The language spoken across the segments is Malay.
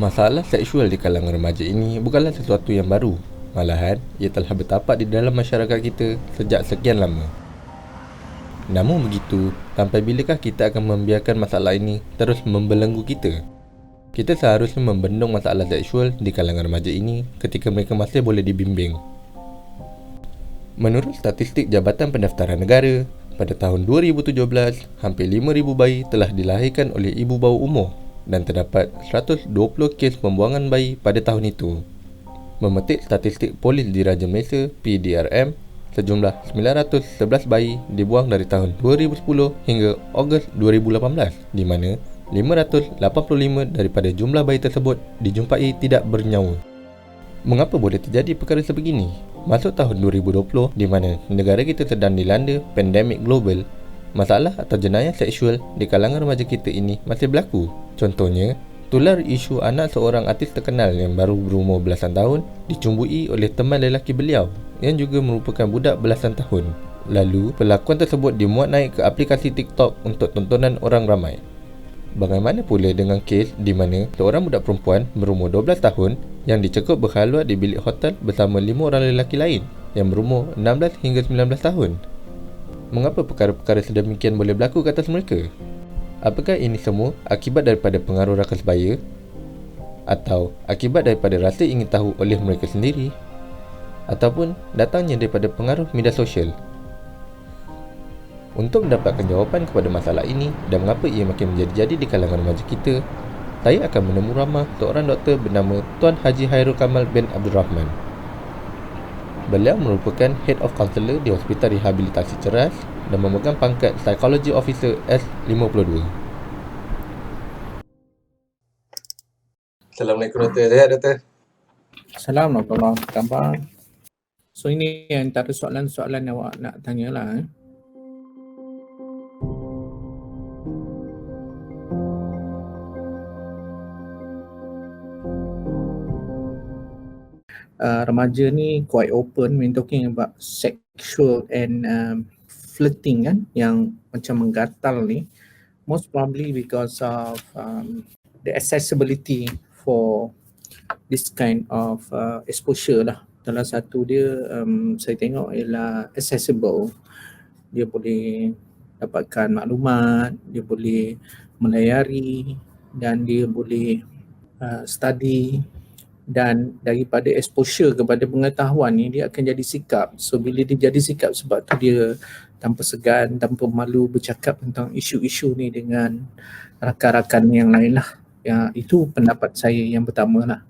Masalah seksual di kalangan remaja ini bukanlah sesuatu yang baru. Malahan, ia telah bertapak di dalam masyarakat kita sejak sekian lama. Namun begitu, sampai bilakah kita akan membiarkan masalah ini terus membelenggu kita? Kita seharusnya membendung masalah seksual di kalangan remaja ini ketika mereka masih boleh dibimbing. Menurut statistik Jabatan Pendaftaran Negara, pada tahun 2017, hampir 5,000 bayi telah dilahirkan oleh ibu bawah umur dan terdapat 120 kes pembuangan bayi pada tahun itu. Memetik statistik Polis Diraja Malaysia (PDRM), sejumlah 911 bayi dibuang dari tahun 2010 hingga Ogos 2018, di mana 585 daripada jumlah bayi tersebut dijumpai tidak bernyawa. Mengapa boleh terjadi perkara sebegini? Masuk tahun 2020 di mana negara kita sedang dilanda pandemik global, masalah atau jenayah seksual di kalangan remaja kita ini masih berlaku. Contohnya, tular isu anak seorang artis terkenal yang baru berumur belasan tahun dicumbui oleh teman lelaki beliau yang juga merupakan budak belasan tahun. Lalu, pelakuan tersebut dimuat naik ke aplikasi TikTok untuk tontonan orang ramai. Bagaimana pula dengan kes di mana seorang budak perempuan berumur 12 tahun yang dicekup berkhaluat di bilik hotel bersama 5 orang lelaki lain yang berumur 16 hingga 19 tahun? Mengapa perkara-perkara sedemikian boleh berlaku ke atas mereka? Apakah ini semua akibat daripada pengaruh raka sebaya? Atau akibat daripada rasa ingin tahu oleh mereka sendiri? Ataupun datangnya daripada pengaruh media sosial? Untuk mendapatkan jawapan kepada masalah ini dan mengapa ia makin menjadi-jadi di kalangan remaja kita, saya akan menemu ramah seorang doktor bernama Tuan Haji Hairul Kamal bin Abdul Rahman. Beliau merupakan Head of Counselor di Hospital Rehabilitasi Ceras dan memegang pangkat Psychology Officer S52. Assalamualaikum Doktor. Sehat Doktor? Assalamualaikum warahmatullahi wabarakatuh. So ini antara soalan-soalan yang awak nak tanyalah. Remaja ni quite open when talking about sexual and flirting kan, yang macam menggatal ni, most probably because of the accessibility for this kind of exposure lah. Salah satu dia saya tengok ialah accessible. Dia boleh dapatkan maklumat, dia boleh melayari dan dia boleh study. Dan daripada exposure kepada pengetahuan ni, dia akan jadi sikap. So bila dia jadi sikap, sebab tu dia tanpa segan, tanpa malu bercakap tentang isu-isu ni dengan rakan-rakan yang lain lah. Ya, itu pendapat saya yang pertama lah.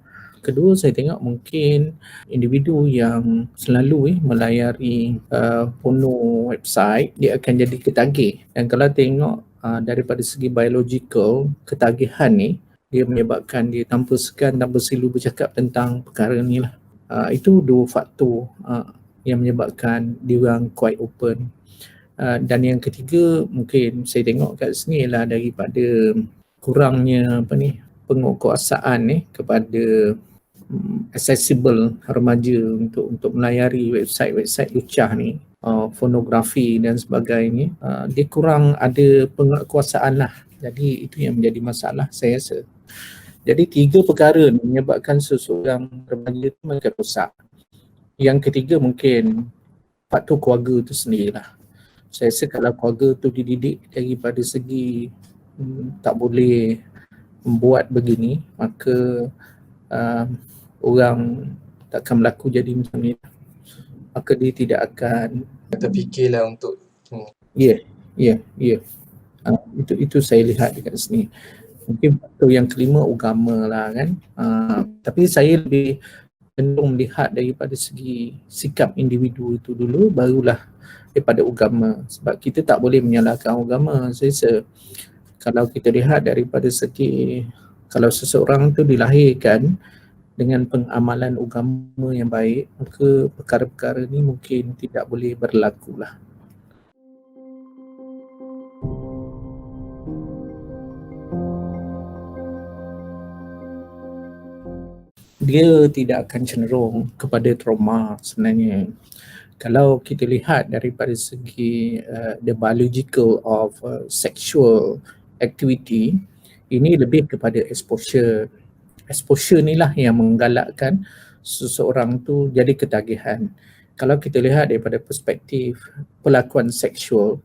Kedua, saya tengok mungkin individu yang selalu melayari porno website, dia akan jadi ketagih. Dan kalau tengok daripada segi biological, ketagihan ni dia menyebabkan dia tanpa segan, tanpa silu bercakap tentang perkara ni lah. Itu dua faktor yang menyebabkan dia orang quite open. Dan yang ketiga, mungkin saya tengok kat sini ialah daripada kurangnya penguatkuasaan kepada accessible remaja untuk melayari website-website lucah ni, pornografi dan sebagainya. Dia kurang ada penguatkuasaan lah. Jadi itu yang menjadi masalah saya rasa. Jadi tiga perkara ni menyebabkan seseorang remaja tu makin rosak. Yang ketiga mungkin faktor keluarga tu sendirilah. Saya rasa kalau keluarga tu dididik daripada segi tak boleh membuat begini, maka orang takkan berlaku jadi macam ni. Maka dia tidak akan terfikirlah untuk Ya. Itu saya lihat dekat sini. Mungkin faktor yang kelima agama lah kan. Tapi saya lebih cenderung melihat daripada segi sikap individu itu dulu, barulah daripada agama. Sebab kita tak boleh menyalahkan agama. Saya rasa kalau kita lihat daripada segi, kalau seseorang tu dilahirkan dengan pengamalan agama yang baik, maka perkara-perkara ni mungkin tidak boleh berlaku lah. Dia tidak akan cenderung kepada trauma sebenarnya. Kalau kita lihat daripada segi the biological of sexual activity, ini lebih kepada exposure. exposure ni lah yang menggalakkan seseorang tu jadi ketagihan. Kalau kita lihat daripada perspektif pelakuan seksual,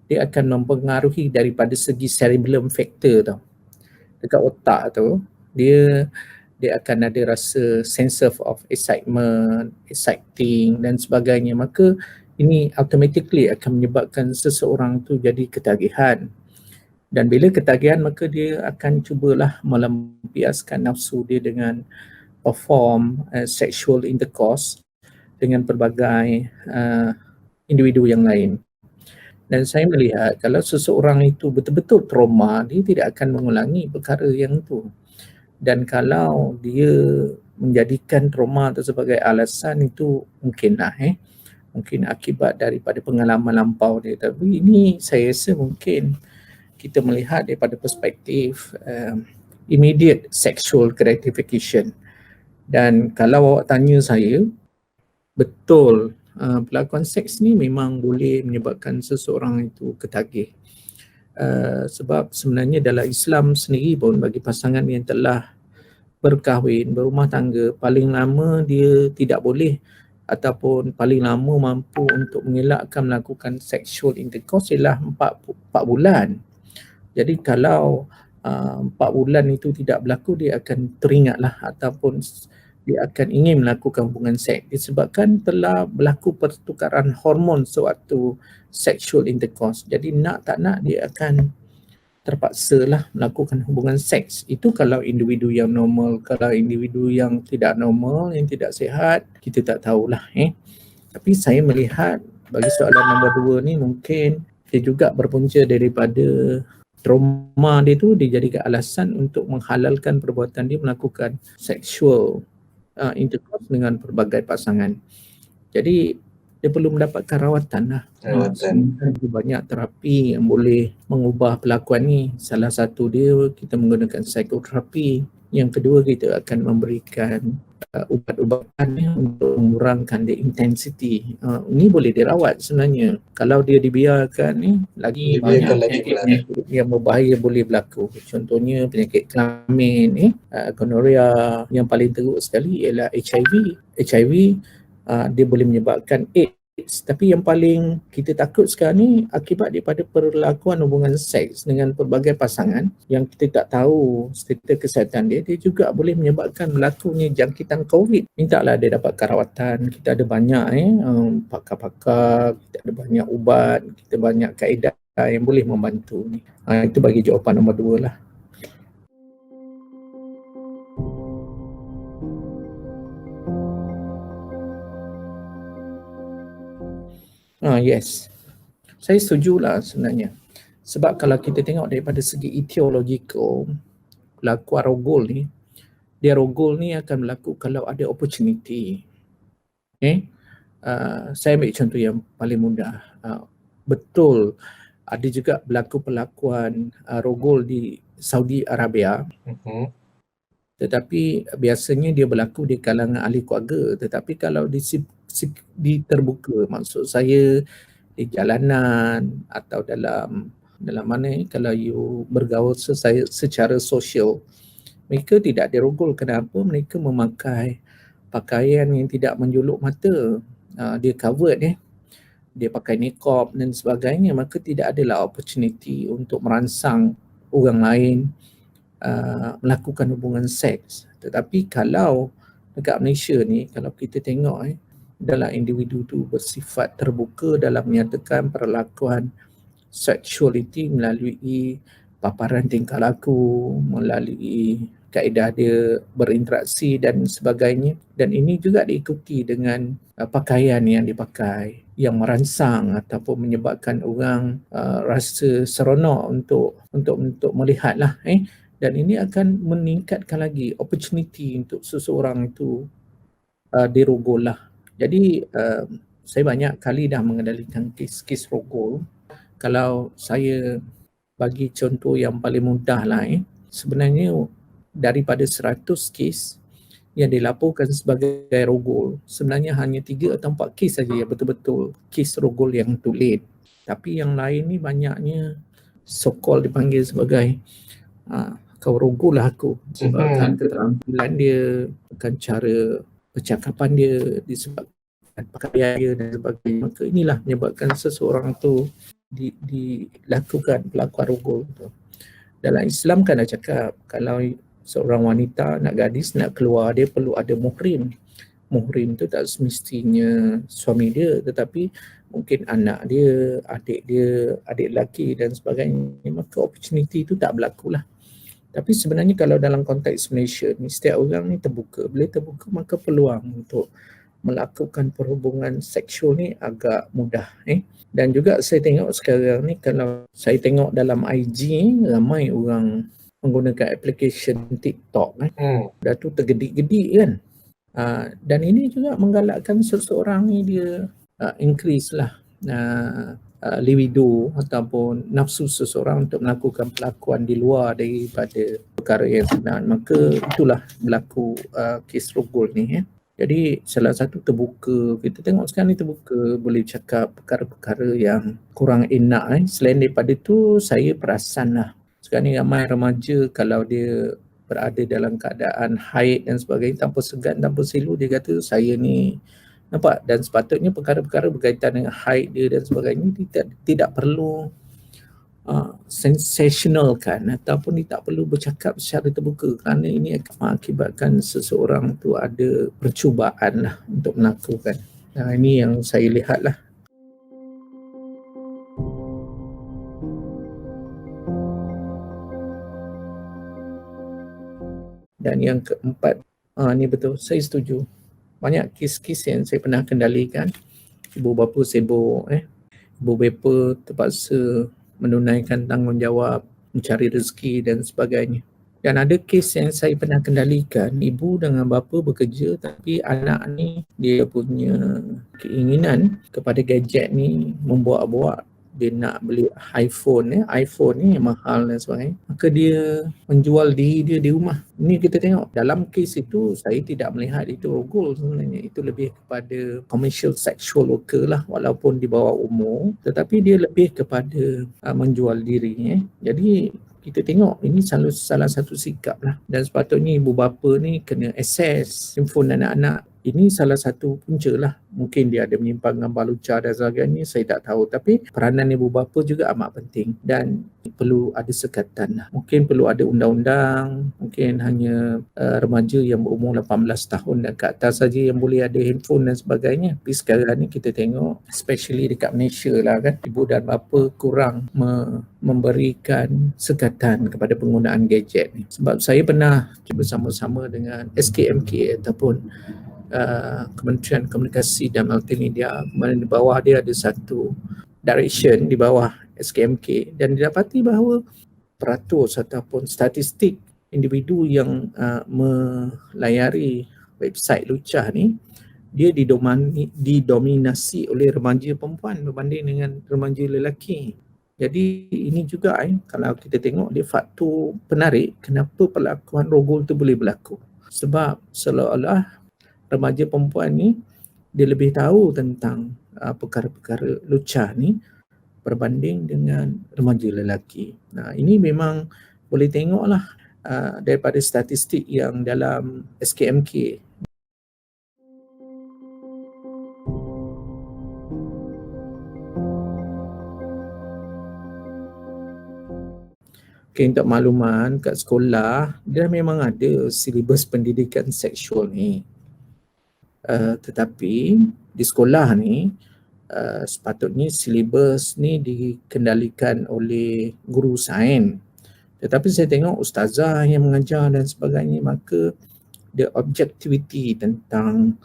dia akan mempengaruhi daripada segi cerebellum factor tau. Dekat otak tu, dia akan ada rasa sense of excitement, exciting dan sebagainya. Maka ini automatically akan menyebabkan seseorang tu jadi ketagihan. Dan bila ketagihan, maka dia akan cubalah melampiaskan nafsu dia dengan perform sexual intercourse dengan pelbagai individu yang lain. Dan saya melihat kalau seseorang itu betul-betul trauma, dia tidak akan mengulangi perkara yang itu. Dan kalau dia menjadikan trauma itu sebagai alasan, itu mungkinlah mungkin akibat daripada pengalaman lampau dia. Tapi ini saya rasa mungkin kita melihat daripada perspektif immediate sexual gratification. Dan kalau awak tanya saya, betul pelakon seks ni memang boleh menyebabkan seseorang itu ketagih. Sebab sebenarnya dalam Islam sendiri pun bagi pasangan yang telah berkahwin, berumah tangga, paling lama dia tidak boleh ataupun paling lama mampu untuk mengelakkan melakukan sexual intercourse ialah 4 bulan. Jadi kalau 4 bulan itu tidak berlaku, dia akan teringatlah ataupun dia akan ingin melakukan hubungan seks disebabkan telah berlaku pertukaran hormon sewaktu sexual intercourse. Jadi nak tak nak dia akan terpaksalah melakukan hubungan seks. Itu kalau individu yang normal. Kalau individu yang tidak normal, yang tidak sihat, kita tak tahulah. Tapi saya melihat bagi soalan nombor 2 ni mungkin dia juga berpunca daripada trauma dia tu dijadikan alasan untuk menghalalkan perbuatan dia melakukan sexual intercourse dengan pelbagai pasangan. Jadi dia perlu mendapatkan rawatan lah. Ada banyak terapi yang boleh mengubah pelakuan ni. Salah satu dia kita menggunakan psikoterapi. Yang kedua kita akan memberikan ubat-ubatan untuk mengurangkan the intensity. Ini boleh dirawat sebenarnya. Kalau dia dibiarkan ni lagi banyak penyakit yang berbahaya boleh berlaku. Contohnya penyakit kelamin, gonorrhea. Yang paling teruk sekali ialah HIV. HIV dia boleh menyebabkan AIDS. Tapi yang paling kita takut sekarang ni akibat daripada perlakuan hubungan seks dengan pelbagai pasangan yang kita tak tahu status kesihatan dia juga boleh menyebabkan berlakunya jangkitan COVID. Mintalah dia dapat rawatan. Kita ada banyak pakar-pakar, kita ada banyak ubat, kita banyak kaedah yang boleh membantu ni. Itu bagi jawapan nombor 2 lah. Yes, saya setujulah sebenarnya. Sebab kalau kita tengok daripada segi etiological, pelakuan rogol ni, dia rogol ni akan berlaku kalau ada opportunity. Saya ambil contoh yang paling mudah. Betul, ada juga berlaku pelakuan rogol di Saudi Arabia. Tetapi biasanya dia berlaku di kalangan ahli keluarga. Tetapi kalau di terbuka, maksud saya di jalanan atau dalam mana kalau you bergaul secara sosial, mereka tidak dirogol. Kenapa? Mereka memakai pakaian yang tidak menjuluk mata. Dia covered dia pakai niqab dan sebagainya, maka tidak adalah opportunity untuk merangsang orang lain melakukan hubungan seks. Tetapi kalau dekat Malaysia ni, kalau kita tengok dalam individu tu bersifat terbuka dalam menyatakan perlakuan sexuality melalui paparan tingkah laku, melalui kaedah dia berinteraksi dan sebagainya. Dan ini juga diikuti dengan pakaian yang dipakai yang merangsang ataupun menyebabkan orang rasa seronok untuk melihatlah. Dan ini akan meningkatkan lagi opportunity untuk seseorang itu dirogol lah. Jadi saya banyak kali dah mengendalikan kes-kes rogol. Kalau saya bagi contoh yang paling mudah lah, sebenarnya daripada 100 kes yang dilaporkan sebagai rogol, sebenarnya hanya 3 atau 4 kes saja yang betul-betul kes rogol yang tulen. Tapi yang lain ni banyaknya so-called dipanggil sebagai kau rogol lah aku disebabkan keterampilan dia, bukan cara percakapan dia, disebabkan pakaian dia dan sebagainya. Maka inilah menyebabkan seseorang tu dilakukan pelakuan rogol tu. Dalam Islam kan dah cakap kalau seorang wanita nak gadis nak keluar, dia perlu ada muhrim. Muhrim tu tak semestinya suami dia, tetapi mungkin anak dia, adik dia, adik lelaki dan sebagainya. Maka opportunity tu tak berlaku lah. Tapi sebenarnya kalau dalam konteks Malaysia ni, setiap orang ni terbuka. Bila terbuka, maka peluang untuk melakukan perhubungan seksual ni agak mudah. Dan juga saya tengok sekarang ni, kalau saya tengok dalam IG, ramai orang menggunakan aplikasi TikTok. Dah tu tergedik-gedik kan. Dan ini juga menggalakkan seseorang ni dia increase lah libido ataupun nafsu seseorang untuk melakukan pelakuan di luar daripada perkara yang sebenar. Maka itulah berlaku kes rogol ni. Jadi salah satu terbuka, kita tengok sekarang ni terbuka, boleh cakap perkara-perkara yang kurang enak. Selain daripada tu, saya perasan lah sekarang ni ramai remaja kalau dia berada dalam keadaan haid dan sebagainya, tanpa segan, tanpa silu, dia kata saya ni nampak. Dan sepatutnya perkara-perkara berkaitan dengan haid dia dan sebagainya tidak perlu sensationalkan ataupun tak perlu bercakap secara terbuka, kerana ini akan mengakibatkan seseorang tu ada percubaan lah untuk melakukan. Ini yang saya lihat lah. Dan yang keempat, ni betul, saya setuju. Banyak kes-kes yang saya pernah kendalikan, ibu bapa sibuk, ibu bapa terpaksa menunaikan tanggungjawab, mencari rezeki dan sebagainya. Dan ada kes yang saya pernah kendalikan, ibu dengan bapa bekerja tapi anak ni dia punya keinginan kepada gadget ni membuat-buat. Dia nak beli iPhone ni yang mahal dan sebagainya. Maka dia menjual diri dia di rumah. Ini kita tengok dalam kes itu, saya tidak melihat itu rogol sebenarnya. Itu lebih kepada commercial sexual worker lah, walaupun di bawah umur, tetapi dia lebih kepada menjual diri. Jadi kita tengok ini salah satu sikap lah. Dan sepatutnya ibu bapa ni kena access handphone anak-anak. Ini salah satu punca lah. Mungkin dia ada menyimpan gambar lucah dan sebagainya, saya tak tahu. Tapi peranan ibu bapa juga amat penting dan perlu ada sekatan lah. Mungkin perlu ada undang-undang, mungkin hanya remaja yang berumur 18 tahun dan ke atas saja yang boleh ada handphone dan sebagainya. Tapi sekarang ni kita tengok, especially dekat Malaysia lah kan, ibu dan bapa kurang memberikan sekatan kepada penggunaan gadget ni. Sebab saya pernah bersama-sama dengan SKMK ataupun Kementerian Komunikasi dan Multimedia, mana di bawah dia ada satu direction di bawah SKMK, dan didapati bahawa peratus ataupun statistik individu yang melayari website lucah ni, dia didominasi oleh remaja perempuan berbanding dengan remaja lelaki. Jadi ini juga kalau kita tengok, dia faktor penarik kenapa perlakuan rogol tu boleh berlaku. Sebab seolah-olah remaja perempuan ni dia lebih tahu tentang perkara-perkara lucah ni berbanding dengan remaja lelaki. Ini memang boleh tengoklah daripada statistik yang dalam SKMK. Okay, untuk makluman, kat sekolah dia memang ada silibus pendidikan seksual ni. Tetapi di sekolah ni sepatutnya silibus ni dikendalikan oleh guru sains. Tetapi saya tengok ustazah yang mengajar dan sebagainya, maka the objectivity tentang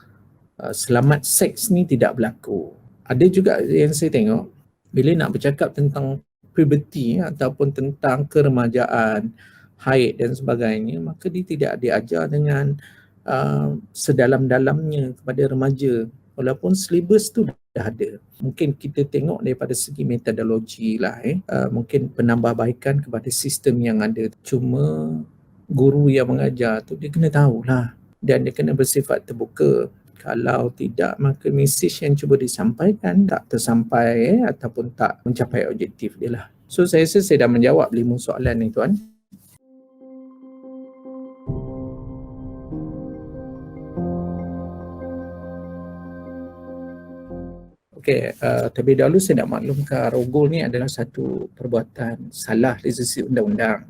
selamat seks ni tidak berlaku. Ada juga yang saya tengok, bila nak bercakap tentang puberty ataupun tentang keremajaan, haid dan sebagainya, maka dia tidak diajar dengan sedalam-dalamnya kepada remaja, walaupun silibus tu dah ada. Mungkin kita tengok daripada segi metodologi lah, mungkin penambahbaikan kepada sistem yang ada. Cuma guru yang mengajar tu dia kena tahulah dan dia kena bersifat terbuka. Kalau tidak, maka mesej yang cuba disampaikan tak tersampai ataupun tak mencapai objektif dia lah. So saya rasa saya dah menjawab 5 soalan ni tuan. Okey, terlebih dahulu saya nak maklumkan rogol ni adalah satu perbuatan salah dari sisi undang-undang.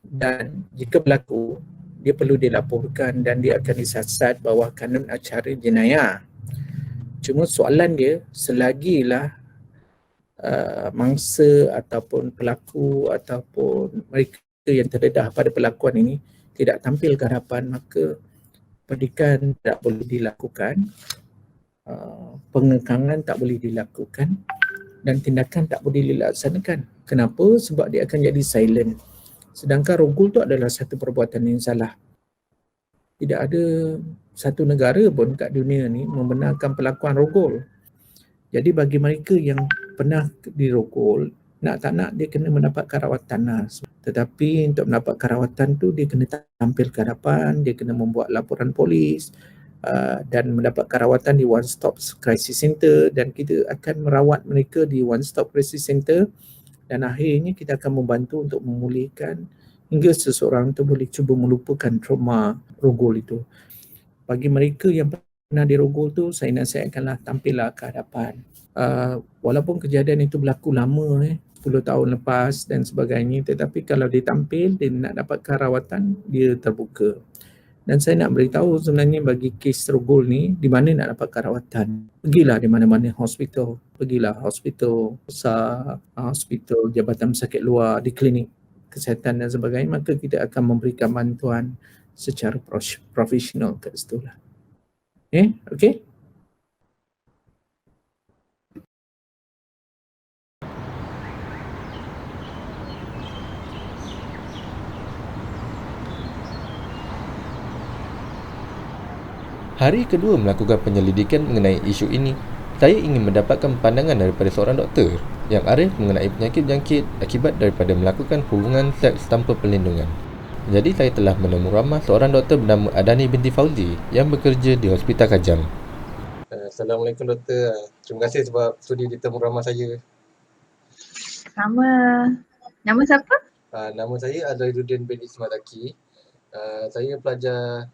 Dan jika berlaku, dia perlu dilaporkan dan dia akan disiasat bawah kanun acara jenayah. Cuma soalan dia, selagilah mangsa ataupun pelaku ataupun mereka yang terdedah pada pelakuan ini tidak tampil ke hadapan, maka pendidikan tak boleh dilakukan, pengekangan tak boleh dilakukan dan tindakan tak boleh dilaksanakan. Kenapa? Sebab dia akan jadi silent. Sedangkan rogol tu adalah satu perbuatan yang salah. Tidak ada satu negara pun kat dunia ni membenarkan pelakuan rogol. Jadi bagi mereka yang pernah dirogol, nak tak nak dia kena mendapatkan rawatan lah. Tetapi untuk mendapatkan rawatan tu dia kena tampil ke hadapan, dia kena membuat laporan polis dan mendapatkan rawatan di One Stop Crisis Center, dan kita akan merawat mereka di One Stop Crisis Center dan akhirnya kita akan membantu untuk memulihkan hingga seseorang tu boleh cuba melupakan trauma rogol itu. Bagi mereka yang pernah dirogol tu, saya nasihatkanlah tampillah ke hadapan. Walaupun kejadian itu berlaku lama 10 tahun lepas dan sebagainya, tetapi kalau dia tampil, dia nak dapatkan rawatan, dia terbuka. Dan saya nak beritahu sebenarnya bagi kes rogol ni, di mana nak dapatkan rawatan. Pergilah di mana-mana hospital. Pergilah hospital besar, hospital Jabatan Pesakit Luar, di klinik kesihatan dan sebagainya, maka kita akan memberikan bantuan secara profesional kat situ lah. Okay? Hari kedua melakukan penyelidikan mengenai isu ini, saya ingin mendapatkan pandangan daripada seorang doktor yang arif mengenai penyakit jangkit akibat daripada melakukan hubungan seks tanpa perlindungan. Jadi saya telah menemu ramah seorang doktor bernama Adani binti Fauzi yang bekerja di Hospital Kajang. Assalamualaikum doktor. Terima kasih sebab sudi ditemu ramah saya. Sama. Nama siapa? Nama saya Azairuddin bin Ismail Aki. Saya pelajar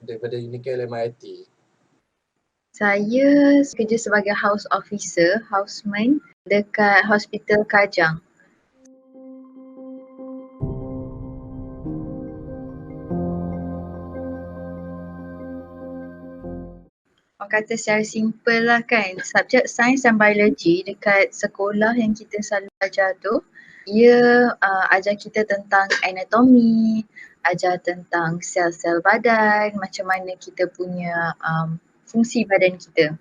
daripada UNIKEL MIT. Saya kerja sebagai house officer, houseman dekat Hospital Kajang. Orang kata secara simple lah kan, subjek sains dan biologi dekat sekolah yang kita selalu ajar tu, ia ajar kita tentang anatomi, ajar tentang sel-sel badan, macam mana kita punya fungsi badan kita.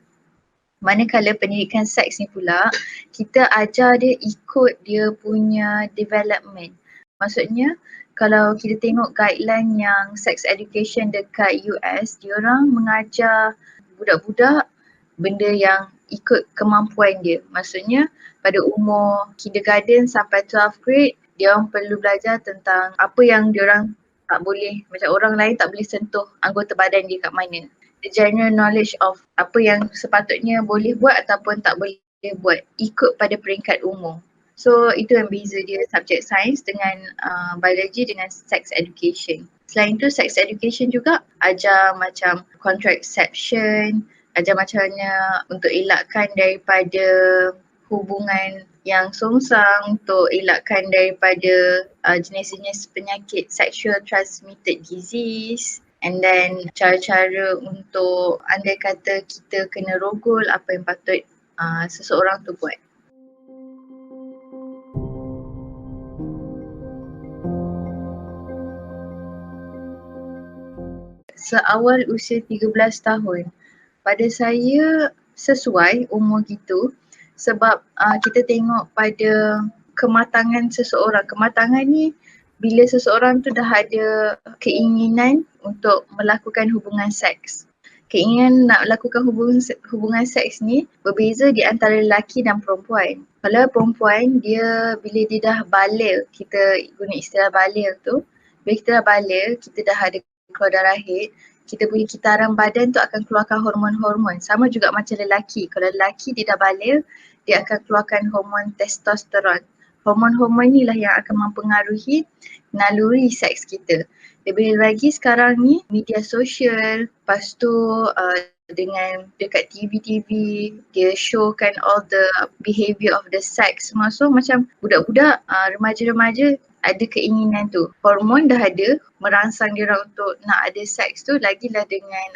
Manakala pendidikan seks ni pula, kita ajar dia ikut dia punya development. Maksudnya, kalau kita tengok guideline yang sex education dekat US, diorang mengajar budak-budak benda yang ikut kemampuan dia. Maksudnya, pada umur kindergarten sampai 12th grade, diorang perlu belajar tentang apa yang diorang tak boleh, macam orang lain tak boleh sentuh anggota badan dia kat mana. The general knowledge of apa yang sepatutnya boleh buat ataupun tak boleh buat ikut pada peringkat umur. So itu yang beza dia subjek sains dengan biologi dengan sex education. Selain tu sex education juga ajar macam contraception, ajar macam mana untuk elakkan daripada hubungan yang songsang, untuk elakkan daripada jenis-jenis penyakit sexual transmitted disease, and then cara-cara untuk andai kata kita kena rogol, apa yang patut seseorang tu buat. Seawal usia 13 tahun, pada saya sesuai umur gitu sebab kita tengok pada kematangan seseorang. Kematangan ni bila seseorang tu dah ada keinginan untuk melakukan hubungan seks. Keinginan nak melakukan hubungan seks ni berbeza di antara lelaki dan perempuan. Kalau perempuan, dia bila dia dah balik, kita guna istilah balik tu, bila kita dah balik, kita dah ada keluar darah haid, kita punya kitaran badan tu akan keluarkan hormon-hormon. Sama juga macam lelaki. Kalau lelaki dia dah balik, dia akan keluarkan hormon testosteron. Hormon-hormon ni lah yang akan mempengaruhi naluri seks kita. Lebih lagi sekarang ni media sosial, lepas tu dengan dekat TV-TV dia showkan all the behaviour of the sex semua. So macam budak-budak, remaja-remaja ada keinginan tu. Hormon dah ada, merangsang dia orang untuk nak ada seks tu, lagilah dengan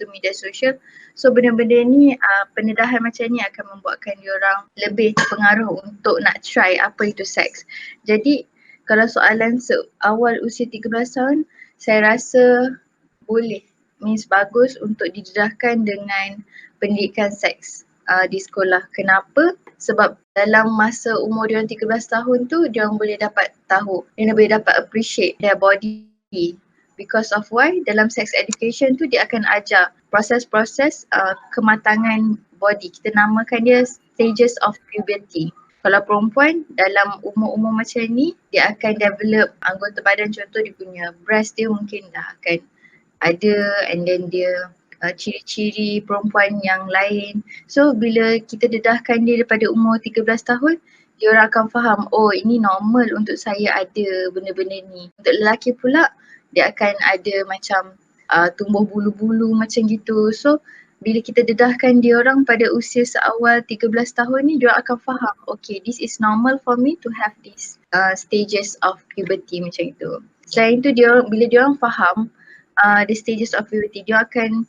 media sosial. So benda-benda ni, pendedahan macam ni akan membuatkan dia orang lebih terpengaruh untuk nak try apa itu seks. Jadi kalau soalan awal usia 13 tahun, saya rasa boleh, bagus untuk didedahkan dengan pendidikan seks di sekolah. Kenapa? Sebab dalam masa umur dia orang 13 tahun tu, dia orang boleh dapat tahu, dia boleh dapat appreciate their body. Because of why? Dalam sex education tu dia akan ajar proses-proses kematangan body. Kita namakan dia stages of puberty. Kalau perempuan dalam umur-umur macam ni, dia akan develop anggota badan, contoh dia punya breast dia mungkin dah akan ada, and then dia ciri-ciri perempuan yang lain. So bila kita dedahkan dia daripada umur 13 tahun, dia orang akan faham, oh ini normal untuk saya ada benda-benda ni. Untuk lelaki pula, dia akan ada macam tumbuh bulu-bulu macam gitu. So bila kita dedahkan dia orang pada usia seawal 13 tahun ni, dia akan faham, okay, this is normal for me to have these stages of puberty macam itu. Selain tu bila dia orang faham the stages of puberty, dia akan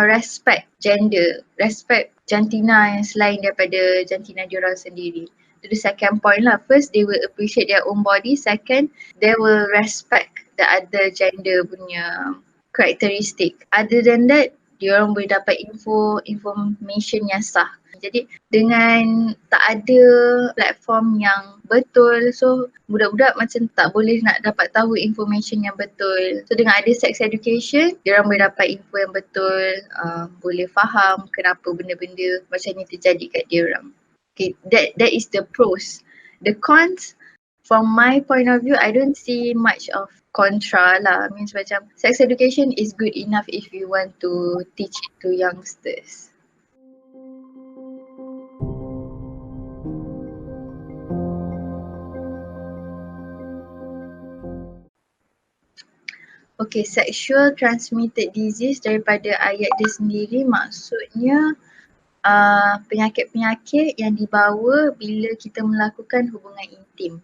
respect gender, respect jantina yang selain daripada jantina dia orang sendiri. Itu the second point lah. First, they will appreciate their own body. Second, they will respect the other gender punya karakteristik. Other than that, dia orang boleh dapat information yang sah. Jadi dengan tak ada platform yang betul, so budak-budak macam tak boleh nak dapat tahu information yang betul. So dengan ada sex education, dia orang boleh dapat info yang betul, boleh faham kenapa benda-benda macam ni terjadi kat dia orang. Okay, that is the pros. The cons, from my point of view, I don't see much of contra lah. Means macam sex education is good enough if you want to teach it to youngsters. Okay, sexual transmitted disease daripada ayat dia sendiri maksudnya penyakit-penyakit yang dibawa bila kita melakukan hubungan intim.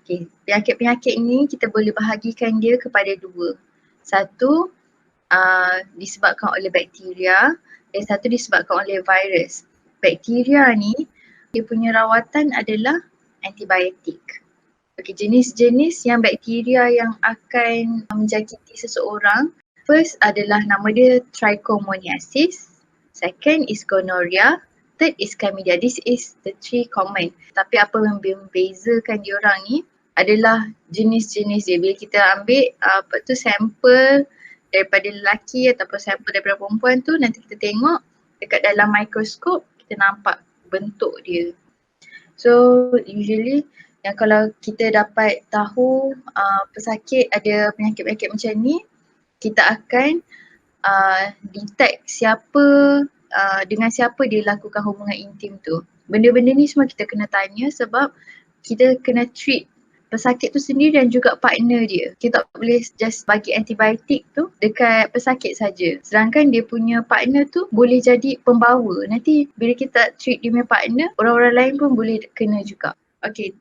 Okay, penyakit-penyakit ni kita boleh bahagikan dia kepada dua. Satu disebabkan oleh bakteria dan satu disebabkan oleh virus. Bakteria ni dia punya rawatan adalah antibiotik. Okay, jenis-jenis yang bakteria yang akan menjangkiti seseorang, first adalah nama dia trichomoniasis, second is gonorrhea, third is chlamydia. This is the three common. Tapi apa yang membezakan diorang ni adalah jenis-jenis dia. Bila kita ambil sampel daripada lelaki ataupun sampel daripada perempuan tu, nanti kita tengok dekat dalam mikroskop, kita nampak bentuk dia. So usually yang kalau kita dapat tahu pesakit ada penyakit-penyakit macam ni, kita akan detect dengan siapa dia lakukan hubungan intim tu. Benda-benda ni semua kita kena tanya sebab kita kena treat pesakit tu sendiri dan juga partner dia. Kita tak boleh just bagi antibiotik tu dekat pesakit saja. Sedangkan dia punya partner tu boleh jadi pembawa. Nanti bila kita treat dia punya partner, orang-orang lain pun boleh kena juga. Okay,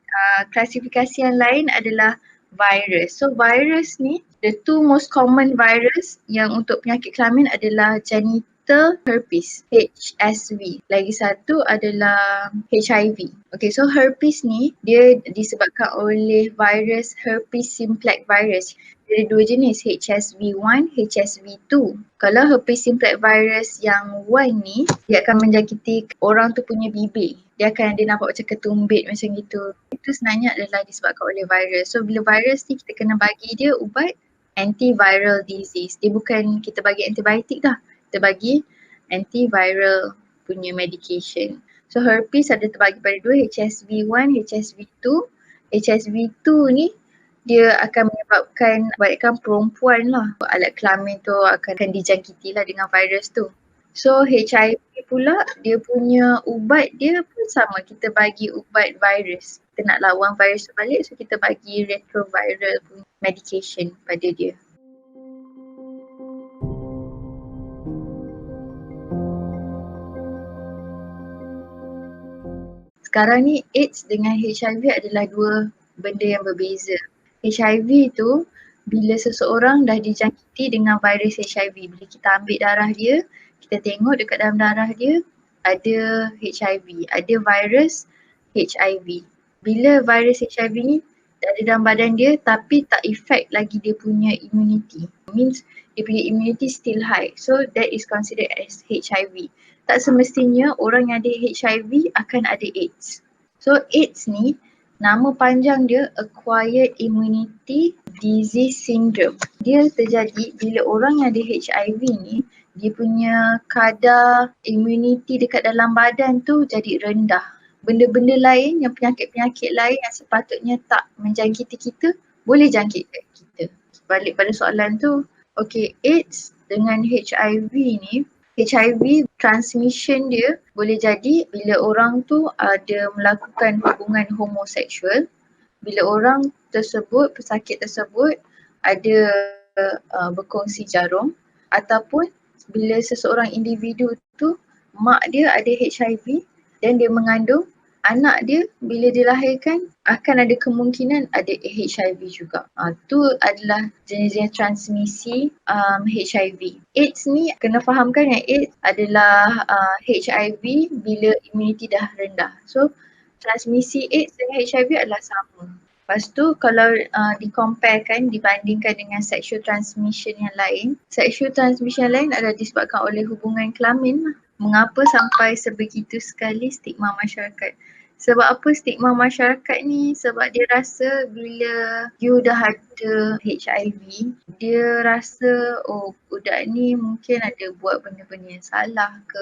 klasifikasi yang lain adalah virus. So virus ni, the two most common virus yang untuk penyakit kelamin adalah genital herpes, HSV. Lagi satu adalah HIV. Okay, so herpes ni dia disebabkan oleh virus herpes simplex virus. Ada dua jenis, HSV1, HSV2. Kalau herpes simplex virus yang 1 ni, dia akan menjangkiti orang tu punya bibir. Dia akan ada nampak macam ketumbit macam gitu. Itu sebenarnya adalah disebabkan oleh virus. So bila virus ni kita kena bagi dia ubat antiviral disease. Dia bukan kita bagi antibiotik dah. Kita bagi antiviral punya medication. So herpes ada terbagi pada dua, HSV1, HSV2. HSV2 ni dia akan menyebabkan kebanyakan perempuan lah. Alat kelamin tu akan dijangkiti lah dengan virus tu. So HIV pula dia punya ubat dia pun sama, kita bagi ubat virus. Kita nak lawan virus tu balik, so kita bagi retroviral punya medication pada dia. Sekarang ni AIDS dengan HIV adalah dua benda yang berbeza. HIV tu bila seseorang dah dijangkiti dengan virus HIV, bila kita ambil darah dia, kita tengok dekat dalam darah dia ada HIV, ada virus HIV. Bila virus HIV ni ada dalam badan dia tapi tak effect lagi dia punya immunity. Means dia punya immunity still high. So that is considered as HIV. Tak semestinya orang yang ada HIV akan ada AIDS. So AIDS ni nama panjang dia Acquired Immunity Disease Syndrome. Dia terjadi bila orang yang ada HIV ni dia punya kadar immunity dekat dalam badan tu jadi rendah. Benda-benda lain yang penyakit-penyakit lain yang sepatutnya tak menjangkiti kita boleh jangkit kita. Balik pada soalan tu, okay, AIDS dengan HIV ni, HIV transmission dia boleh jadi bila orang tu ada melakukan hubungan homoseksual, bila orang tersebut, pesakit tersebut ada berkongsi jarum, ataupun bila seseorang individu tu mak dia ada HIV dan dia mengandung, anak dia bila dilahirkan akan ada kemungkinan ada HIV juga. Tu adalah jenis-jenis transmisi HIV. AIDS ni kena fahamkan yang AIDS adalah HIV bila immunity dah rendah. So transmisi AIDS dengan HIV adalah sama. Lepas tu kalau dikomparekan, dibandingkan dengan sexual transmission yang lain, sexual transmission yang lain adalah disebabkan oleh hubungan kelamin. Mengapa sampai sebegitu sekali stigma masyarakat? Sebab apa stigma masyarakat ni? Sebab dia rasa bila you dah ada HIV, dia rasa oh budak ni mungkin ada buat benda-benda yang salah ke.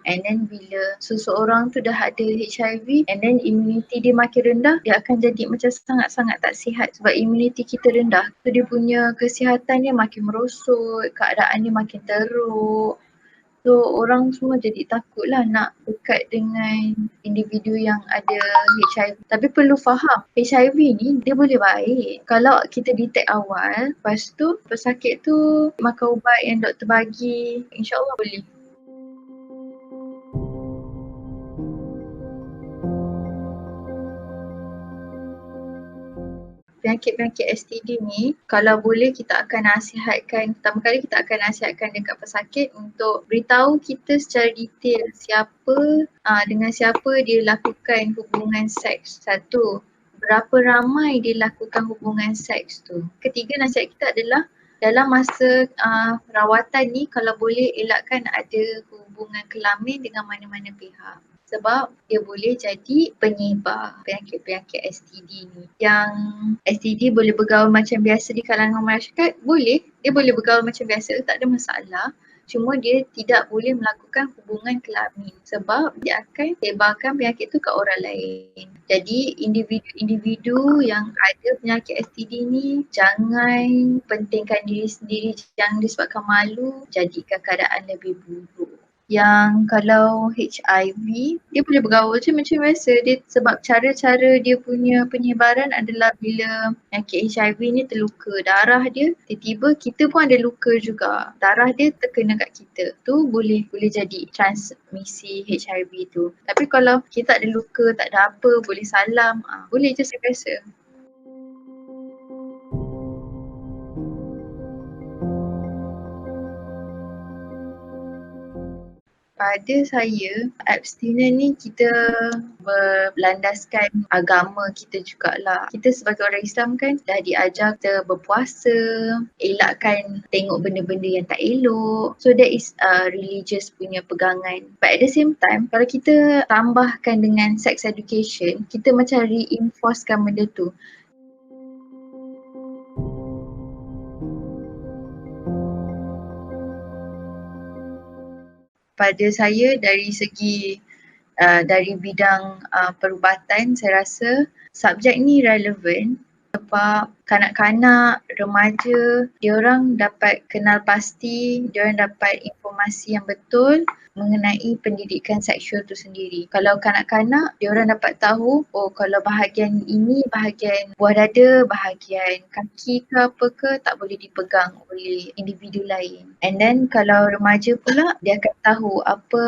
And then bila seseorang tu dah ada HIV and then immunity dia makin rendah, dia akan jadi macam sangat-sangat tak sihat sebab immunity kita rendah. So dia punya kesihatan dia makin merosot, keadaan dia makin teruk. So orang semua jadi takutlah nak dekat dengan individu yang ada HIV. Tapi perlu faham HIV ni dia boleh baik kalau kita detect awal, lepas tu pesakit tu makan ubat yang doktor bagi, insyaAllah boleh. Penyakit-penyakit STD ni kalau boleh kita akan nasihatkan, pertama kali kita akan nasihatkan dekat pesakit untuk beritahu kita secara detail dengan siapa dia lakukan hubungan seks. Satu, berapa ramai dia lakukan hubungan seks tu. Ketiga, nasihat kita adalah dalam masa rawatan ni kalau boleh elakkan ada hubungan kelamin dengan mana-mana pihak. Sebab dia boleh jadi penyebar penyakit-penyakit STD ni. Yang STD boleh bergaul macam biasa di kalangan masyarakat, boleh. Dia boleh bergaul macam biasa, tak ada masalah. Cuma dia tidak boleh melakukan hubungan kelamin sebab dia akan sebarkan penyakit tu ke orang lain. Jadi individu-individu yang ada penyakit STD ni jangan pentingkan diri sendiri, jangan disebabkan malu jadikan keadaan lebih buruk. Yang kalau HIV, dia boleh bergaul je macam biasa. Dia sebab cara-cara dia punya penyebaran adalah bila penyakit HIV ni terluka darah dia, tiba-tiba kita pun ada luka juga. Darah dia terkena kat kita. Tu boleh jadi transmisi HIV tu. Tapi kalau kita tak ada luka, tak ada apa, boleh salam, boleh je macam biasa. Pada saya, abstinence ni kita berlandaskan agama kita jugalah. Kita sebagai orang Islam kan dah diajar kita berpuasa, elakkan tengok benda-benda yang tak elok. So that is religious punya pegangan. But at the same time, kalau kita tambahkan dengan sex education, kita macam reinforcekan benda tu. Pada saya dari segi dari bidang perubatan, saya rasa subjek ni relevan sebab kanak-kanak, remaja, diorang dapat kenal pasti, diorang dapat informasi yang betul mengenai pendidikan seksual tu sendiri. Kalau kanak-kanak, diorang dapat tahu, oh kalau bahagian ini, bahagian buah dada, bahagian kaki ke apa ke tak boleh dipegang oleh individu lain. And then kalau remaja pula, dia akan tahu apa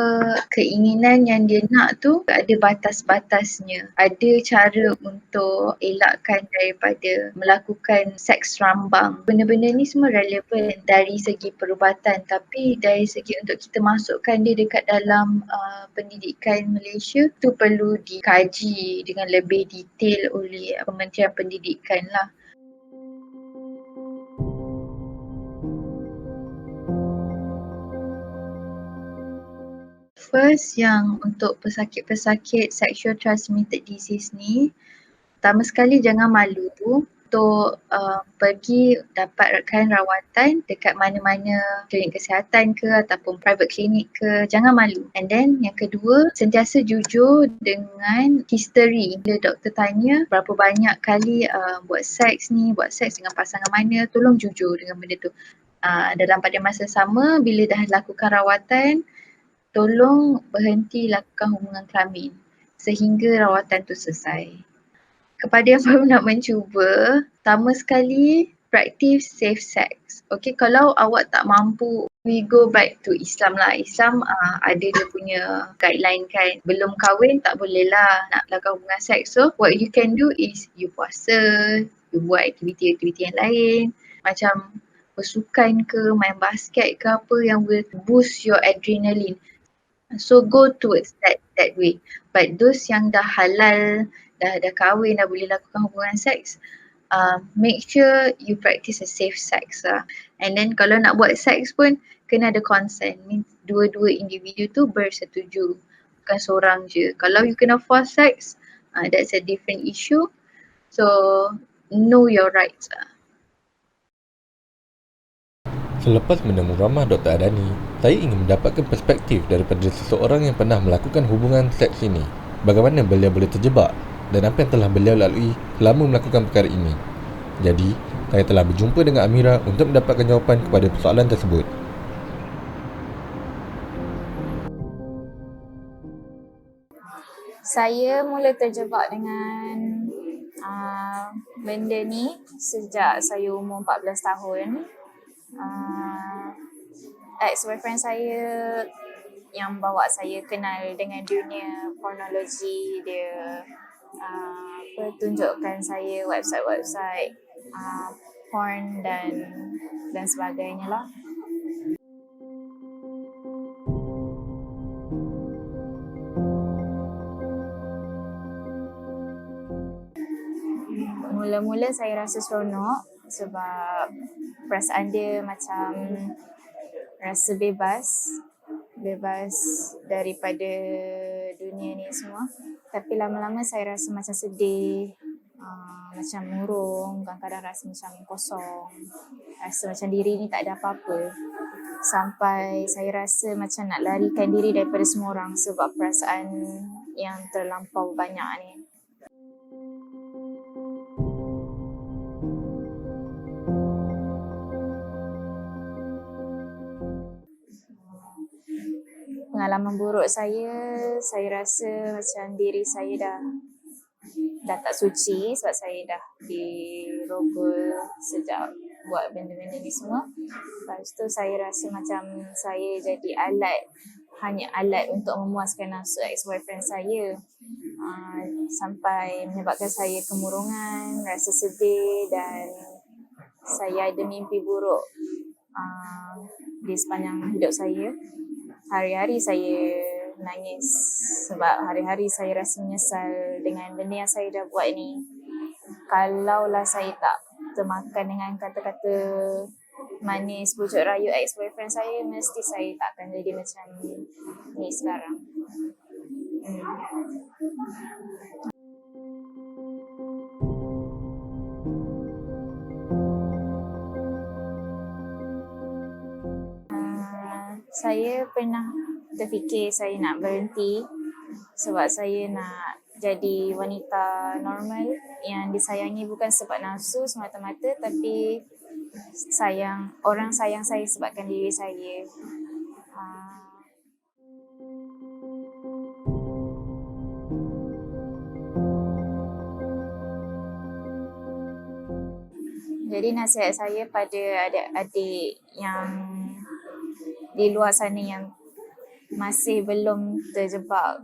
keinginan yang dia nak tu ada batas-batasnya. Ada cara untuk elakkan daripada melakukan seks rambang. Benda-benda ni semua relevan dari segi perubatan, tapi dari segi untuk kita masukkan dia dekat dalam pendidikan Malaysia tu perlu dikaji dengan lebih detail oleh Kementerian Pendidikan lah. First, yang untuk pesakit-pesakit sexual transmitted disease ni, pertama sekali jangan malu untuk pergi dapatkan rawatan dekat mana-mana klinik kesihatan ke ataupun private clinic ke, jangan malu. And then yang kedua, sentiasa jujur dengan history. Bila doktor tanya berapa banyak kali buat seks dengan pasangan mana, tolong jujur dengan benda tu. Dalam pada masa sama, bila dah lakukan rawatan, tolong berhenti lakukan hubungan kelamin sehingga rawatan tu selesai. Kepada yang baru nak mencuba, pertama sekali practice safe sex. Okay, kalau awak tak mampu, we go back to Islam lah. Islam ada dia punya guideline kan. Belum kahwin tak boleh lah nak lakukan hubungan seks. So what you can do is you puasa, you buat aktiviti-aktiviti yang lain. Macam bersukan ke, main basket ke apa yang will boost your adrenaline. So go towards that way. But those yang dah halal, dah kahwin, dah boleh lakukan hubungan seks, make sure you practice a safe sex lah. And then kalau nak buat seks pun kena ada consent. Means dua-dua individu tu bersetuju. Bukan seorang je. Kalau you kena force sex, that's a different issue. So know your rights lah. Selepas menemu ramah Dr. Adani, saya ingin mendapatkan perspektif daripada seseorang yang pernah melakukan hubungan seks ini. Bagaimana beliau boleh terjebak dan apa yang telah beliau lalui selama melakukan perkara ini. Jadi, saya telah berjumpa dengan Amira untuk mendapatkan jawapan kepada persoalan tersebut. Saya mula terjebak dengan benda ni sejak saya umur 14 tahun. Ex-boyfriend saya yang bawa saya kenal dengan dunia pornologi. Dia tunjukkan saya website-website porn dan sebagainya lah. Mula-mula saya rasa seronok sebab perasaan dia macam rasa bebas daripada dunia ni semua. Tapi lama-lama saya rasa macam sedih, macam murung, kadang-kadang rasa macam kosong, rasa macam diri ni tak ada apa-apa. Sampai saya rasa macam nak larikan diri daripada semua orang sebab perasaan yang terlampau banyak ni. Pengalaman buruk saya rasa macam diri saya dah tak suci sebab saya dah dirogol sejak buat benda-benda ni semua. Lepas tu saya rasa macam saya jadi hanya alat untuk memuaskan nafsu ex-boyfriend saya. Sampai menyebabkan saya kemurungan, rasa sedih dan saya ada mimpi buruk di sepanjang hidup saya. Hari-hari saya nangis sebab hari-hari saya rasa menyesal dengan benda yang saya dah buat ni. Kalaulah saya tak termakan dengan kata-kata manis bujuk rayu ex-boyfriend saya, mesti saya tak akan jadi macam ni sekarang. Saya pernah terfikir saya nak berhenti sebab saya nak jadi wanita normal yang disayangi bukan sebab nafsu semata-mata, tapi orang sayang saya sebabkan diri saya. Jadi nasihat saya pada adik-adik yang di luar sana yang masih belum terjebak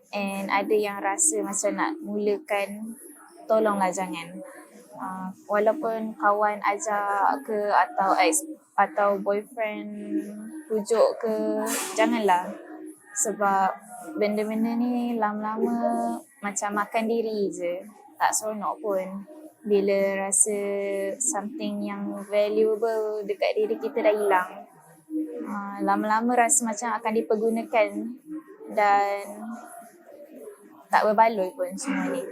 and ada yang rasa macam nak mulakan, tolonglah jangan. Walaupun kawan ajak ke atau ex atau boyfriend pujuk ke, janganlah. Sebab benda-benda ni lama-lama macam makan diri je. Tak seronok pun bila rasa something yang valuable dekat diri kita dah hilang. Lama-lama rasa macam akan dipergunakan dan tak berbaloi pun semua ni.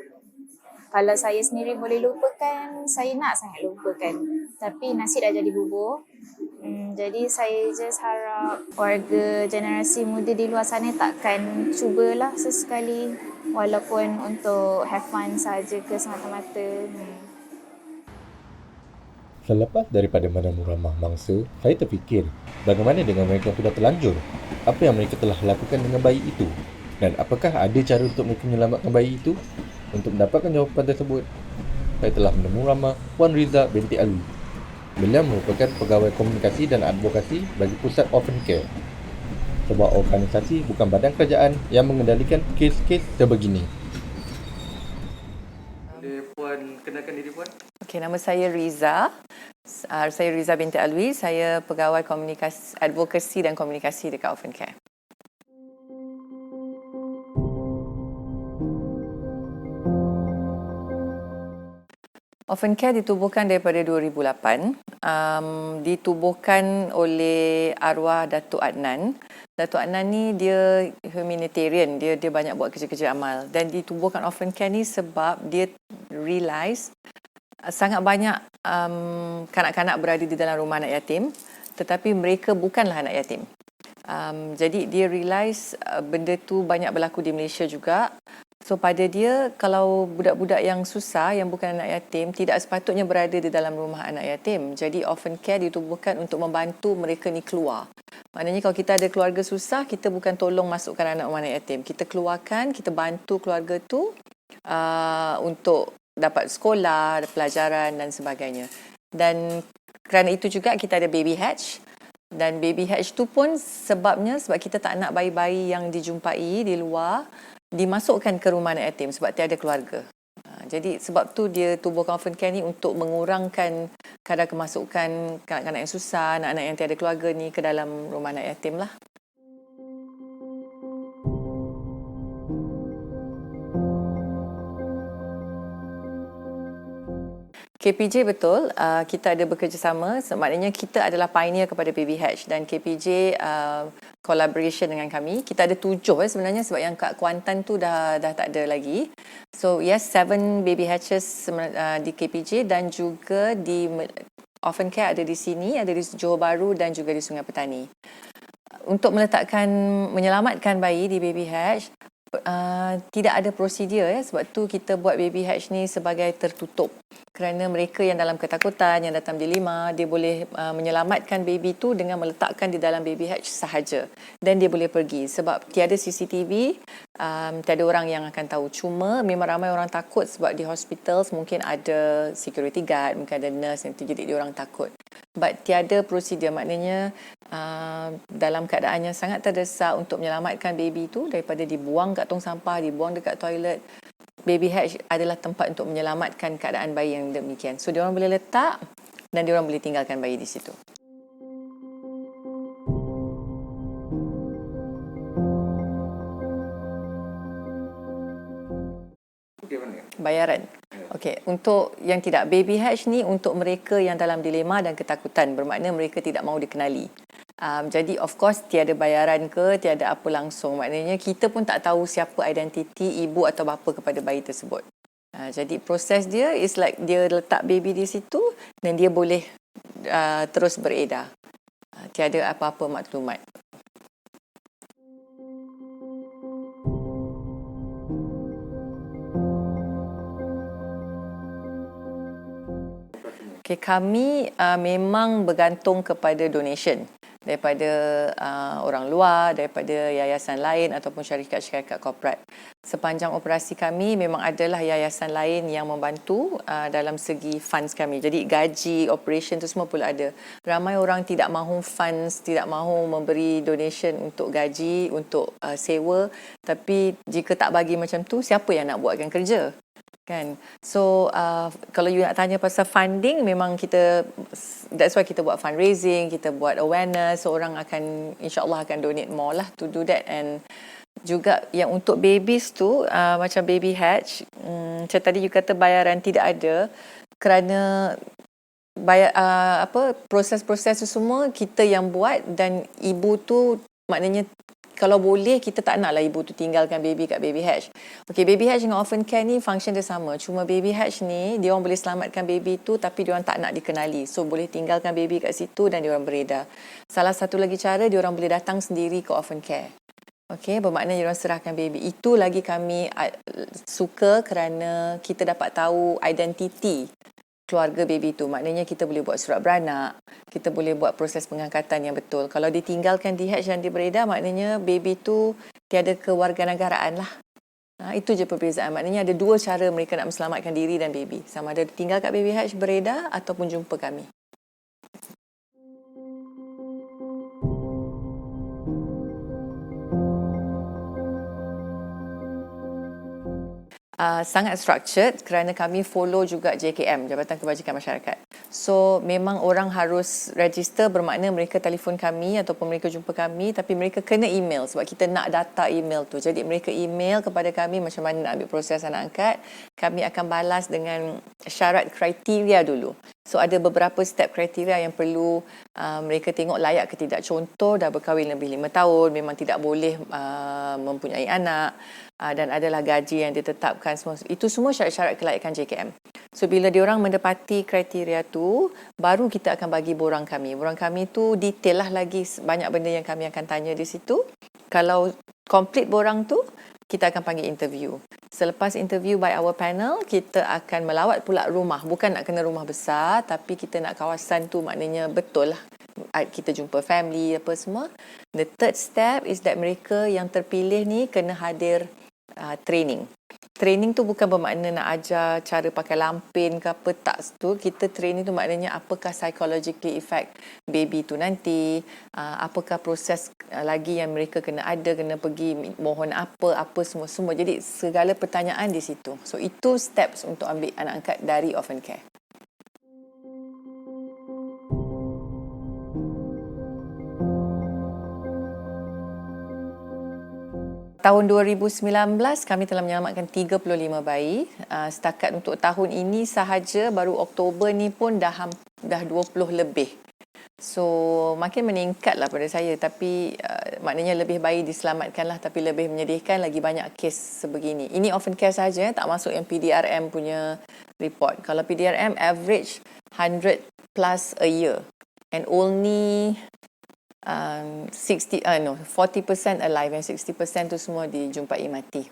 Kalau saya sendiri boleh lupakan, saya nak sangat lupakan. Tapi nasi dah jadi bubur. Jadi saya just harap warga generasi muda di luar sana takkan cubalah sesekali, walaupun untuk have fun saja ke semata-mata. Selepas daripada menamu ramah mangsa, saya terfikir bagaimana dengan mereka yang sudah terlanjur? Apa yang mereka telah lakukan dengan bayi itu? Dan apakah ada cara untuk mereka menyelamatkan bayi itu? Untuk mendapatkan jawapan tersebut, saya telah menemu ramah Puan Riza binti Alwi. Beliau merupakan pegawai komunikasi dan advokasi bagi Pusat Orphan Care, sebuah organisasi bukan badan kerajaan yang mengendalikan kes-kes sebegini. Boleh Puan kenalkan diri Puan? Okey, nama saya Riza. Saya Riza binti Alwi. Saya pegawai komunikasi, advokasi dan komunikasi dekat Orphan Care. Orphan Care ditubuhkan daripada 2008. Ditubuhkan oleh arwah Datuk Adnan. Datuk Adnan ni dia humanitarian, dia banyak buat kerja-kerja amal. Dan ditubuhkan Orphan Care ni sebab dia realise sangat banyak kanak-kanak berada di dalam rumah anak yatim, tetapi mereka bukanlah anak yatim. Jadi dia realise benda tu banyak berlaku di Malaysia juga. So pada dia, kalau budak-budak yang susah, yang bukan anak yatim, tidak sepatutnya berada di dalam rumah anak yatim. Jadi Orphan Care ditubuhkan untuk membantu mereka ni keluar. Maknanya kalau kita ada keluarga susah, kita bukan tolong masukkan anak rumah anak yatim. Kita keluarkan, kita bantu keluarga tu untuk dapat sekolah, pelajaran dan sebagainya. Dan kerana itu juga kita ada baby hatch. Dan baby hatch tu pun sebab kita tak nak bayi-bayi yang dijumpai di luar dimasukkan ke rumah anak yatim sebab tiada keluarga. Jadi sebab tu dia tubuhkan Orphan Care ni untuk mengurangkan kadar kemasukan kanak-kanak yang susah, anak-anak yang tiada keluarga ni ke dalam rumah anak yatim lah. KPJ betul, kita ada bekerjasama, maknanya kita adalah pioneer kepada Baby Hatch dan KPJ collaboration dengan kami. Kita ada 7 sebenarnya sebab yang kat Kuantan tu dah tak ada lagi. So yes, 7 Baby Hatches di KPJ dan juga di Orphan Care ada di sini, ada di Johor Bahru dan juga di Sungai Petani. Untuk menyelamatkan bayi di Baby Hatch, tidak ada prosedur sebab tu kita buat Baby Hatch ni sebagai tertutup. Kerana mereka yang dalam ketakutan, yang datang dilema, dia boleh menyelamatkan baby tu dengan meletakkan di dalam baby hatch sahaja. Dan dia boleh pergi. Sebab tiada CCTV, tiada orang yang akan tahu. Cuma memang ramai orang takut sebab di hospital mungkin ada security guard, mungkin ada nurse yang tu, jadi dia orang takut. But tiada prosedur, maknanya dalam keadaan yang sangat terdesak untuk menyelamatkan baby tu daripada dibuang kat tong sampah, dibuang dekat toilet. Baby hatch adalah tempat untuk menyelamatkan keadaan bayi yang demikian. So, diorang boleh letak dan diorang boleh tinggalkan bayi di situ. Bayaran. Okey, untuk yang tidak baby hatch ni untuk mereka yang dalam dilema dan ketakutan, bermakna mereka tidak mahu dikenali. Jadi of course tiada bayaran ke, tiada apa langsung. Maknanya kita pun tak tahu siapa identiti ibu atau bapa kepada bayi tersebut. Jadi proses dia is like dia letak baby di situ dan dia boleh terus beredar. Tiada apa-apa maklumat. Okay, kami memang bergantung kepada donation daripada orang luar, daripada yayasan lain ataupun syarikat-syarikat korporat. Sepanjang operasi kami memang adalah yayasan lain yang membantu dalam segi funds kami. Jadi gaji, operation tu semua pula ada. Ramai orang tidak mahu funds, tidak mahu memberi donation untuk gaji, untuk sewa. Tapi jika tak bagi macam tu, siapa yang nak buatkan kerja? Kan? So kalau you nak tanya pasal funding, memang kita, that's why kita buat fundraising, kita buat awareness, so orang akan insyaAllah akan donate more lah to do that. And juga yang untuk babies tu macam baby hatch, macam tadi you kata bayaran tidak ada, kerana bayar proses-proses tu semua kita yang buat, dan ibu tu maknanya kalau boleh kita tak naklah ibu tu tinggalkan baby kat baby hatch. Okay, baby hatch dengan orphan care ni function dia sama. Cuma baby hatch ni dia orang boleh selamatkan baby tu tapi dia orang tak nak dikenali. So boleh tinggalkan baby kat situ dan dia orang beredar. Salah satu lagi cara, dia orang boleh datang sendiri ke orphan care. Okay, bermakna dia orang serahkan baby. Itu lagi kami suka kerana kita dapat tahu identiti keluarga baby tu. Maknanya kita boleh buat surat beranak, kita boleh buat proses pengangkatan yang betul. Kalau ditinggalkan di hatch dan dia beredar, maknanya baby tu tiada kewarganegaraan lah. Itu je perbezaan. Maknanya ada dua cara mereka nak menyelamatkan diri dan baby. Sama ada tinggal kat baby hatch beredar ataupun jumpa kami. Sangat structured kerana kami follow juga JKM, Jabatan Kebajikan Masyarakat. So memang orang harus register, bermakna mereka telefon kami ataupun mereka jumpa kami, tapi mereka kena email sebab kita nak data email tu. Jadi mereka email kepada kami macam mana nak ambil proses anak angkat. Kami akan balas dengan syarat kriteria dulu. So ada beberapa step kriteria yang perlu mereka tengok layak ke tidak. Contoh, dah berkahwin lebih 5 tahun, memang tidak boleh mempunyai anak, dan adalah gaji yang ditetapkan semua. Itu semua syarat-syarat kelayakan JKM. So bila diorang mendapati kriteria tu, baru kita akan bagi borang kami. Borang kami tu detail lah lagi, banyak benda yang kami akan tanya di situ. Kalau complete borang tu, kita akan panggil interview. Selepas interview by our panel, kita akan melawat pula rumah. Bukan nak kena rumah besar, tapi kita nak kawasan tu maknanya betul lah. Kita jumpa family apa semua. The third step is that mereka yang terpilih ni kena hadir training. Training tu bukan bermakna nak ajar cara pakai lampin ke apa, tak tu. Kita training tu maknanya apakah psychologically effect baby tu nanti, apakah proses lagi yang mereka kena ada, kena pergi mohon apa semua. Jadi segala pertanyaan di situ. So itu steps untuk ambil anak angkat dari orphan care. Tahun 2019 kami telah menyelamatkan 35 bayi. Setakat untuk tahun ini sahaja baru Oktober ni pun dah 20 lebih. So makin meningkat lah pada saya, tapi maknanya lebih bayi diselamatkan lah, tapi lebih menyedihkan lagi banyak kes sebegini. Ini orphan care saja, tak masuk yang PDRM punya report. Kalau PDRM average 100 plus a year and only 40% alive and 60% tu semua dijumpai mati.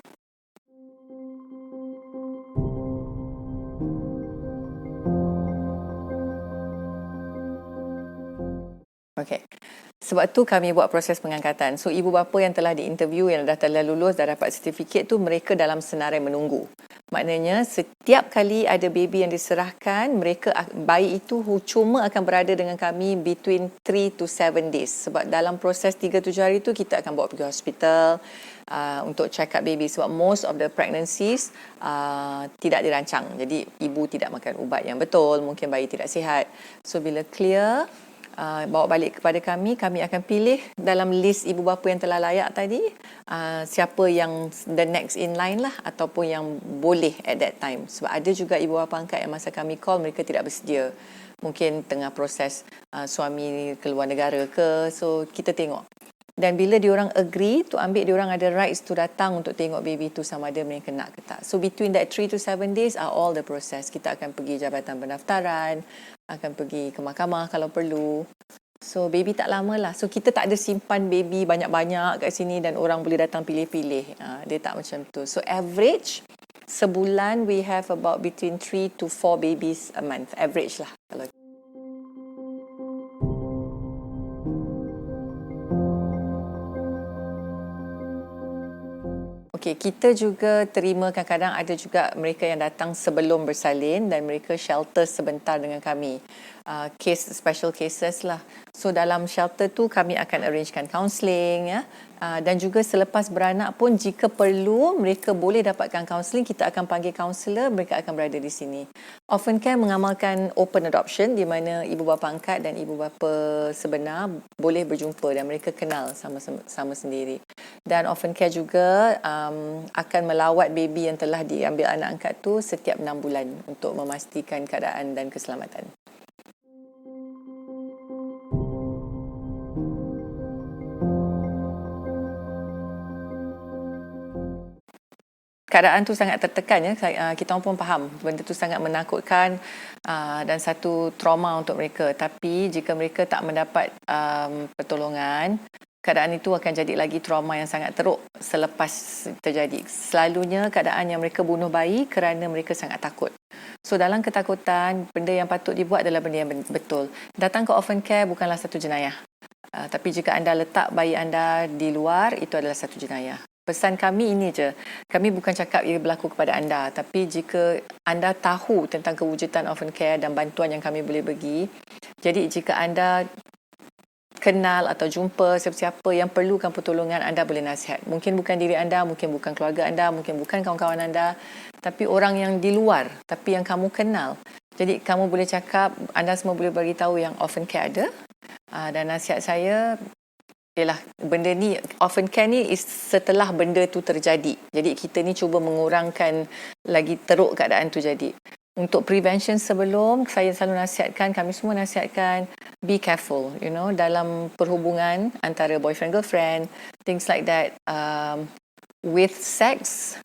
Okay. Sebab tu kami buat proses pengangkatan. So ibu bapa yang telah diinterview, yang dah telah lulus, dah dapat sertifikat tu, mereka dalam senarai menunggu. Maknanya setiap kali ada baby yang diserahkan, bayi itu cuma akan berada dengan kami between 3 to 7 days. Sebab dalam proses 3-7 hari tu kita akan bawa pergi hospital untuk check up baby. Sebab most of the pregnancies tidak dirancang. Jadi ibu tidak makan ubat yang betul, mungkin bayi tidak sihat. So bila clear, bawa balik kepada kami akan pilih dalam list ibu bapa yang telah layak tadi, siapa yang the next in line lah, ataupun yang boleh at that time. Sebab ada juga ibu bapa angkat yang masa kami call mereka tidak bersedia, mungkin tengah proses suami keluar negara ke, so kita tengok. Dan bila diorang agree tu ambil, diorang ada rights tu datang untuk tengok baby tu sama ada mereka nak ke tak. So between that 3 to 7 days are all the process. Kita akan pergi jabatan pendaftaran, akan pergi ke mahkamah kalau perlu. So baby tak lama lah. So kita tak ada simpan baby banyak-banyak kat sini dan orang boleh datang pilih-pilih. Dia tak macam tu. So average sebulan we have about between 3 to 4 babies a month. Average lah. Kalau Okey, kita juga terima kadang-kadang ada juga mereka yang datang sebelum bersalin dan mereka shelter sebentar dengan kami. Special cases lah. So dalam shelter tu kami akan arrangekan counselling ya. Dan juga selepas beranak pun jika perlu mereka boleh dapatkan counselling, kita akan panggil kaunselor, mereka akan berada di sini. Orphan Care mengamalkan open adoption di mana ibu bapa angkat dan ibu bapa sebenar boleh berjumpa dan mereka kenal sama sendiri. Dan Orphan Care juga akan melawat baby yang telah diambil anak angkat tu setiap 6 bulan untuk memastikan keadaan dan keselamatan. Keadaan tu sangat tertekan ya. Kita orang pun faham benda tu sangat menakutkan dan satu trauma untuk mereka. Tapi jika mereka tak mendapat pertolongan, keadaan itu akan jadi lagi trauma yang sangat teruk selepas terjadi. Selalunya keadaan yang mereka bunuh bayi kerana mereka sangat takut. So dalam ketakutan, benda yang patut dibuat adalah benda yang betul. Datang ke Orphan Care bukanlah satu jenayah. Tapi jika anda letak bayi anda di luar, itu adalah satu jenayah. Pesan kami ini je, kami bukan cakap ia berlaku kepada anda, tapi jika anda tahu tentang kewujudan Orphan Care dan bantuan yang kami boleh bagi, jadi jika anda kenal atau jumpa siapa-siapa yang perlukan pertolongan, anda boleh nasihat. Mungkin bukan diri anda, mungkin bukan keluarga anda, mungkin bukan kawan-kawan anda, tapi orang yang di luar, tapi yang kamu kenal. Jadi kamu boleh cakap, anda semua boleh beritahu yang Orphan Care ada. Dan nasihat saya, ialah benda ni, Orphan Care ni setelah benda tu terjadi. Jadi kita ni cuba mengurangkan lagi teruk keadaan tu jadi. Untuk prevention sebelum, saya selalu nasihatkan, kami semua nasihatkan, be careful, dalam perhubungan antara boyfriend, girlfriend, things like that. With sex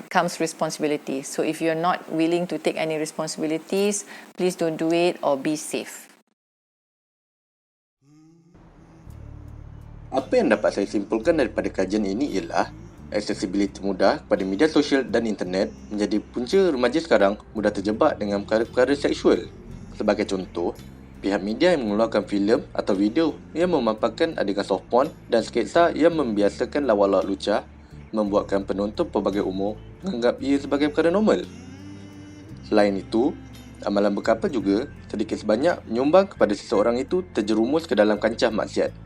comes responsibility. So if you're not willing to take any responsibilities, please don't do it or be safe. Apa yang dapat saya simpulkan daripada kajian ini ialah aksesibiliti mudah kepada media sosial dan internet menjadi punca remaja sekarang mudah terjebak dengan perkara-perkara seksual. Sebagai contoh, pihak media yang mengeluarkan filem atau video yang memaparkan adegan soft porn dan sketsa yang membiasakan lawak-lawak lucah membuatkan penonton pelbagai umur menganggap ia sebagai perkara normal. Selain itu, amalan berkapal juga sedikit sebanyak menyumbang kepada seseorang itu terjerumus ke dalam kancah maksiat.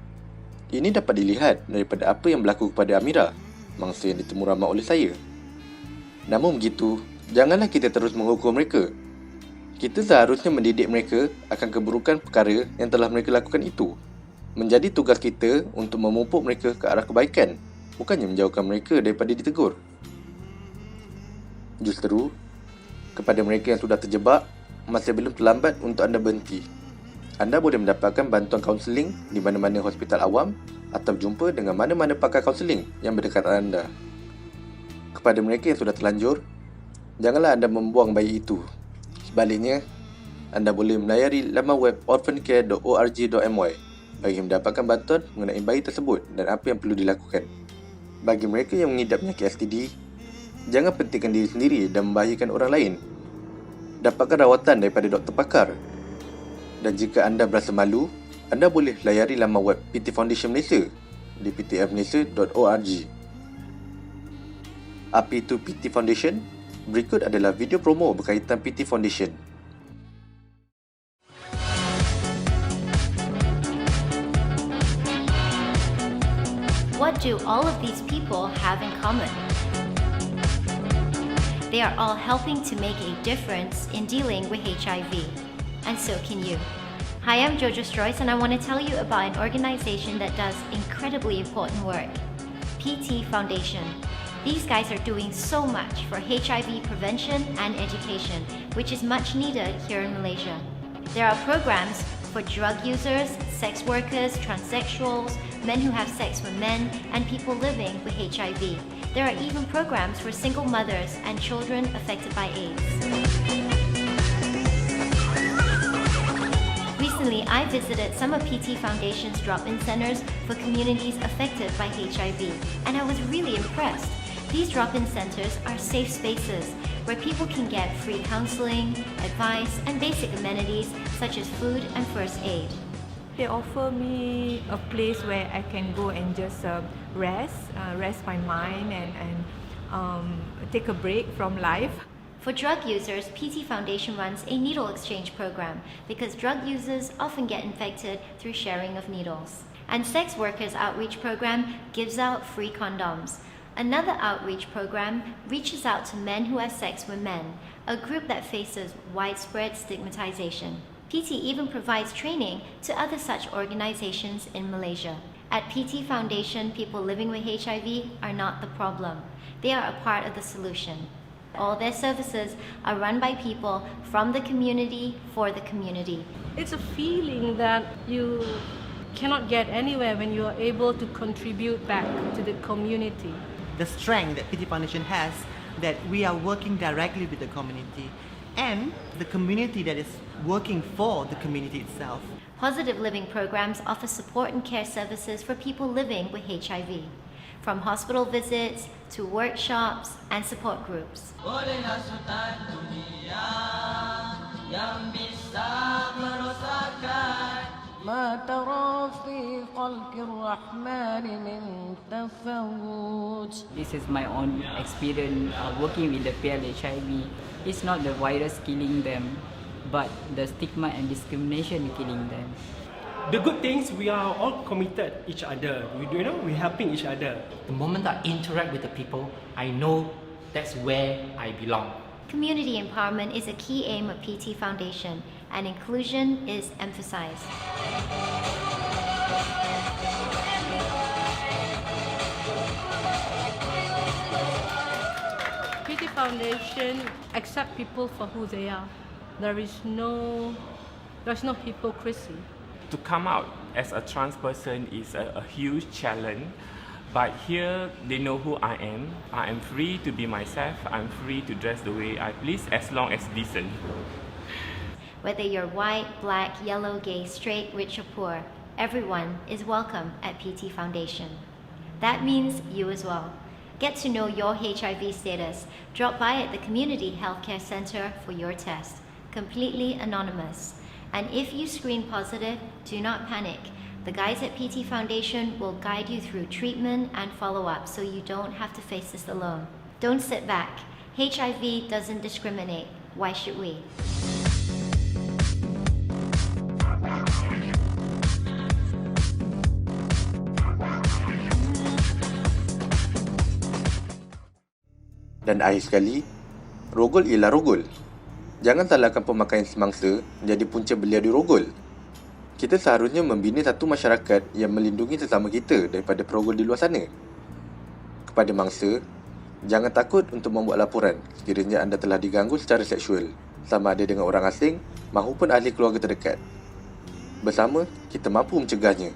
Ini dapat dilihat daripada apa yang berlaku kepada Amira, mangsa yang ditemu ramai oleh saya. Namun begitu, janganlah kita terus menghukum mereka. Kita seharusnya mendidik mereka akan keburukan perkara yang telah mereka lakukan itu. Menjadi tugas kita untuk memupuk mereka ke arah kebaikan, bukannya menjauhkan mereka daripada ditegur. Justru, kepada mereka yang sudah terjebak, masih belum terlambat untuk anda berhenti. Anda boleh mendapatkan bantuan kaunseling di mana-mana hospital awam atau jumpa dengan mana-mana pakar kaunseling yang berdekatan anda. Kepada mereka yang sudah terlanjur, janganlah anda membuang bayi itu. Sebaliknya, anda boleh melayari laman web orphancare.org.my bagi mendapatkan bantuan mengenai bayi tersebut dan apa yang perlu dilakukan. Bagi mereka yang mengidap penyakit STD, jangan pentingkan diri sendiri dan membahayakan orang lain. Dapatkan rawatan daripada doktor pakar. Dan jika anda berasa malu, anda boleh layari laman web PT Foundation Malaysia di ptfmalaysia.org. Apa itu PT Foundation? Berikut adalah video promo berkaitan PT Foundation. What do all of these people have in common? They are all helping to make a difference in dealing with HIV. And so can you. Hi, I'm Jojo Stroyce and I want to tell you about an organization that does incredibly important work. PT Foundation. These guys are doing so much for HIV prevention and education, which is much needed here in Malaysia. There are programs for drug users, sex workers, transsexuals, men who have sex with men, and people living with HIV. There are even programs for single mothers and children affected by AIDS. Recently, I visited some of PT Foundation's drop-in centers for communities affected by HIV, and I was really impressed. These drop-in centers are safe spaces where people can get free counseling, advice, and basic amenities such as food and first aid. They offer me a place where I can go and just rest my mind and take a break from life. For drug users, PT Foundation runs a needle exchange program because drug users often get infected through sharing of needles. And Sex Workers Outreach Program gives out free condoms. Another outreach program reaches out to men who have sex with men, a group that faces widespread stigmatization. PT even provides training to other such organizations in Malaysia. At PT Foundation, people living with HIV are not the problem. They are a part of the solution. All their services are run by people from the community for the community. It's a feeling that you cannot get anywhere when you are able to contribute back to the community. The strength that PT Foundation has, that we are working directly with the community and the community that is working for the community itself. Positive Living programs offer support and care services for people living with HIV, from hospital visits to workshops and support groups. ما ترى في خلق الرحمن من تفاوت. This is my own experience working with the PLHIV. It's not the virus killing them, but the stigma and discrimination killing them. The good things, we are all committed each other. We're helping each other. The moment I interact with the people, I know that's where I belong. Community empowerment is a key aim of PT Foundation, and inclusion is emphasized. PT Foundation accept people for who they are. There's no hypocrisy. To come out as a trans person is a huge challenge, but here they know who I am. I am free to be myself. I'm free to dress the way I please as long as decent. Whether you're white, black, yellow, gay, straight, rich or poor, everyone is welcome at PT Foundation. That means you as well. Get to know your HIV status. Drop by at the Community Healthcare Center for your test. Completely anonymous. And if you screen positive, do not panic. The guys at PT Foundation will guide you through treatment and follow-up so you don't have to face this alone. Don't sit back. HIV doesn't discriminate. Why should we? Dan akhir sekali, rogol ialah rogol. Jangan salahkan pemakaian semangsa menjadi punca belia di rogol. Kita seharusnya membina satu masyarakat yang melindungi sesama kita daripada perogol di luar sana. Kepada mangsa, jangan takut untuk membuat laporan sekiranya anda telah diganggu secara seksual, sama ada dengan orang asing maupun ahli keluarga terdekat. Bersama, kita mampu mencegahnya.